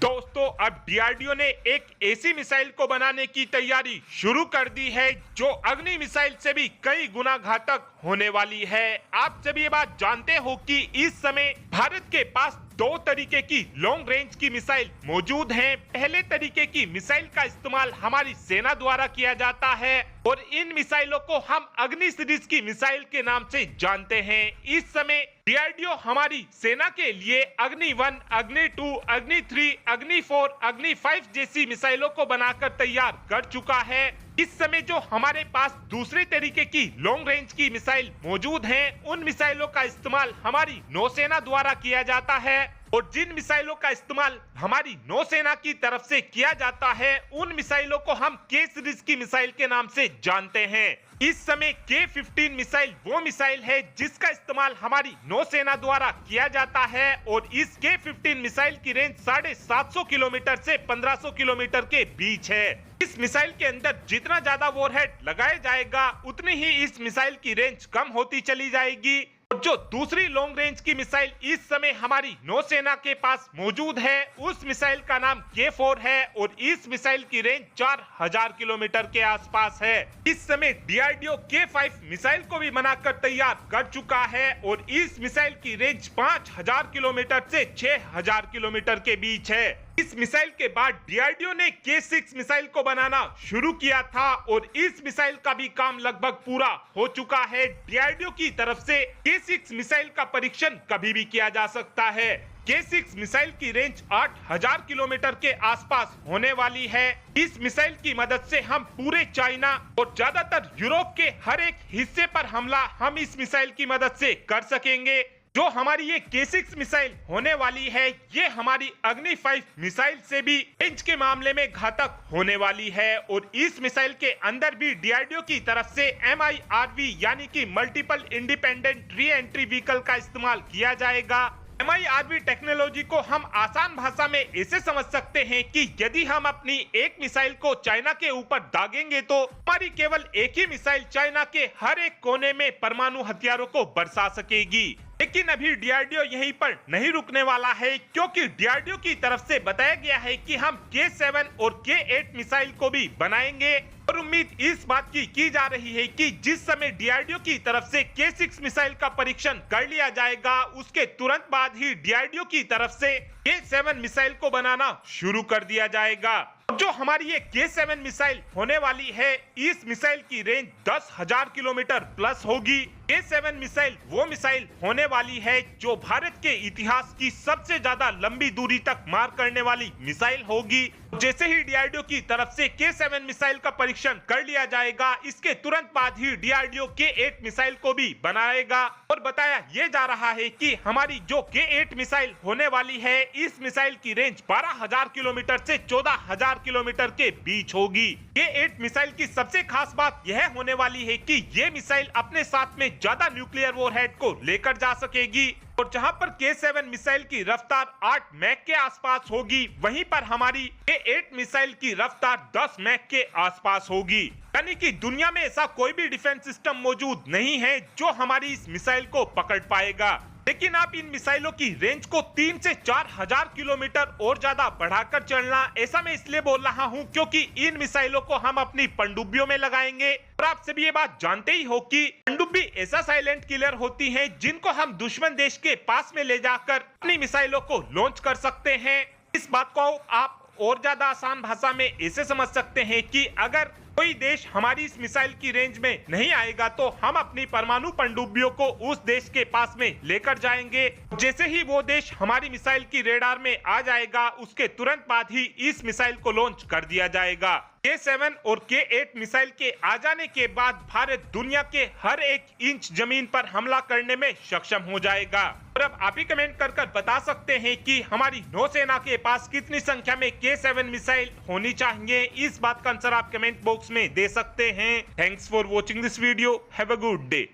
दोस्तों, अब डीआरडीओ ने एक ऐसी मिसाइल को बनाने की तैयारी शुरू कर दी है जो अग्नि मिसाइल से भी कई गुना घातक होने वाली है। आप सभी ये बात जानते हो कि इस समय भारत के पास दो तरीके की लॉन्ग रेंज की मिसाइल मौजूद हैं। पहले तरीके की मिसाइल का इस्तेमाल हमारी सेना द्वारा किया जाता है और इन मिसाइलों को हम अग्नि सीरीज की मिसाइल के नाम से जानते हैं। इस समय डीआरडीओ हमारी सेना के लिए अग्नि 1, अग्नि 2, अग्नि 3, अग्नि 4, अग्नि 5 जैसी मिसाइलों को बनाकर तैयार कर चुका है। इस समय जो हमारे पास दूसरे तरीके की लॉन्ग रेंज की मिसाइल मौजूद हैं, उन मिसाइलों का इस्तेमाल हमारी नौसेना द्वारा किया जाता है और जिन मिसाइलों का इस्तेमाल हमारी नौसेना की तरफ से किया जाता है, उन मिसाइलों को हम के सीरीज की मिसाइल के नाम से जानते हैं। इस समय K-15 मिसाइल वो मिसाइल है जिसका इस्तेमाल हमारी नौसेना द्वारा किया जाता है और इस K-15 मिसाइल की रेंज 750 किलोमीटर से 1500 किलोमीटर के बीच है। इस मिसाइल के अंदर जितना ज्यादा वॉरहेड लगाया जाएगा, उतनी ही इस मिसाइल की रेंज कम होती चली जाएगी। और जो दूसरी लॉन्ग रेंज की मिसाइल इस समय हमारी नौसेना के पास मौजूद है, उस मिसाइल का नाम K4 है और इस मिसाइल की रेंज 4000 किलोमीटर के आसपास है। इस समय डीआरडीओ K5 मिसाइल को भी बनाकर तैयार कर चुका है और इस मिसाइल की रेंज 5000 किलोमीटर से 6000 किलोमीटर के बीच है। इस मिसाइल के बाद डीआरडीओ ने K6 मिसाइल को बनाना शुरू किया था और इस मिसाइल का भी काम लगभग पूरा हो चुका है। डीआरडीओ की तरफ से K6 मिसाइल का परीक्षण कभी भी किया जा सकता है। K6 मिसाइल की रेंज 8000 किलोमीटर के आसपास होने वाली है। इस मिसाइल की मदद से हम पूरे चाइना और ज्यादातर यूरोप के हर एक हिस्से पर हमला हम इस मिसाइल की मदद से कर सकेंगे। जो हमारी ये K6 मिसाइल होने वाली है, ये हमारी अग्नि 5 मिसाइल से भी रेंज के मामले में घातक होने वाली है और इस मिसाइल के अंदर भी डीआरडीओ की तरफ से MIRV यानी कि multiple independent re entry vehicle का इस्तेमाल किया जाएगा। MIRV टेक्नोलॉजी को हम आसान भाषा में ऐसे समझ सकते हैं कि यदि हम अपनी एक मिसाइल को चाइना के ऊपर दागेंगे तो हमारी केवल एक ही मिसाइल चाइना के हर एक कोने में परमाणु हथियारों को बरसा सकेगी। लेकिन अभी डीआरडीओ यहीं पर नहीं रुकने वाला है, क्योंकि डीआरडीओ की तरफ से बताया गया है कि हम K7 और K8 मिसाइल को भी बनाएंगे और उम्मीद इस बात की जा रही है कि जिस समय डीआरडीओ की तरफ से K6 मिसाइल का परीक्षण कर लिया जाएगा, उसके तुरंत बाद ही डीआरडीओ की तरफ से K7 मिसाइल को बनाना शुरू कर दिया जाएगा। जो हमारी ये K7 मिसाइल होने वाली है, इस मिसाइल की रेंज 10,000 किलोमीटर प्लस होगी। K7 मिसाइल वो मिसाइल होने वाली है जो भारत के इतिहास की सबसे ज्यादा लंबी दूरी तक मार करने वाली मिसाइल होगी। जैसे ही डीआरडीओ की तरफ से K7 मिसाइल का परीक्षण कर लिया जाएगा, इसके तुरंत बाद ही डीआरडीओ K8 मिसाइल को भी बनाएगा और बताया ये जा रहा है कि हमारी जो K8 मिसाइल होने वाली है, इस मिसाइल की रेंज 12,000 किलोमीटर से 14,000 किलोमीटर के बीच होगी। K8 मिसाइल की सबसे खास बात यह होने वाली है कि ये मिसाइल अपने साथ में ज्यादा न्यूक्लियर वॉरहेड को लेकर जा सकेगी और जहां पर K7 मिसाइल की रफ्तार 8 मैक के आसपास होगी, वहीं पर हमारी K8 मिसाइल की रफ्तार 10 मैक के आसपास होगी। यानी कि दुनिया में ऐसा कोई भी डिफेंस सिस्टम मौजूद नहीं है जो हमारी इस मिसाइल को पकड़ पाएगा। लेकिन आप इन मिसाइलों की रेंज को 3 से 4,000 किलोमीटर और ज्यादा बढ़ाकर चलना, ऐसा मैं इसलिए बोल रहा हूं क्योंकि इन मिसाइलों को हम अपनी पनडुब्बियों में लगाएंगे और आप सभी ये बात जानते ही हो कि पनडुब्बी ऐसा साइलेंट किलर होती हैं जिनको हम दुश्मन देश के पास में ले जाकर अपनी मिसाइलों को लॉन्च कर सकते हैं। इस बात को आप और ज्यादा आसान भाषा में ऐसे समझ सकते हैं कि अगर कोई देश हमारी इस मिसाइल की रेंज में नहीं आएगा तो हम अपनी परमाणु पनडुब्बियों को उस देश के पास में लेकर जाएंगे। जैसे ही वो देश हमारी मिसाइल की रेडार में आ जाएगा, उसके तुरंत बाद ही इस मिसाइल को लॉन्च कर दिया जाएगा। K7 और K8 मिसाइल के आ जाने के बाद भारत दुनिया के हर एक इंच जमीन पर हमला करने में सक्षम हो जाएगा। और अब आप ही कमेंट कर बता सकते हैं कि हमारी नौसेना के पास कितनी संख्या में K7 मिसाइल होनी चाहिए। इस बात का आंसर आप कमेंट बॉक्स में दे सकते हैं। Thanks for watching this video. Have a good day.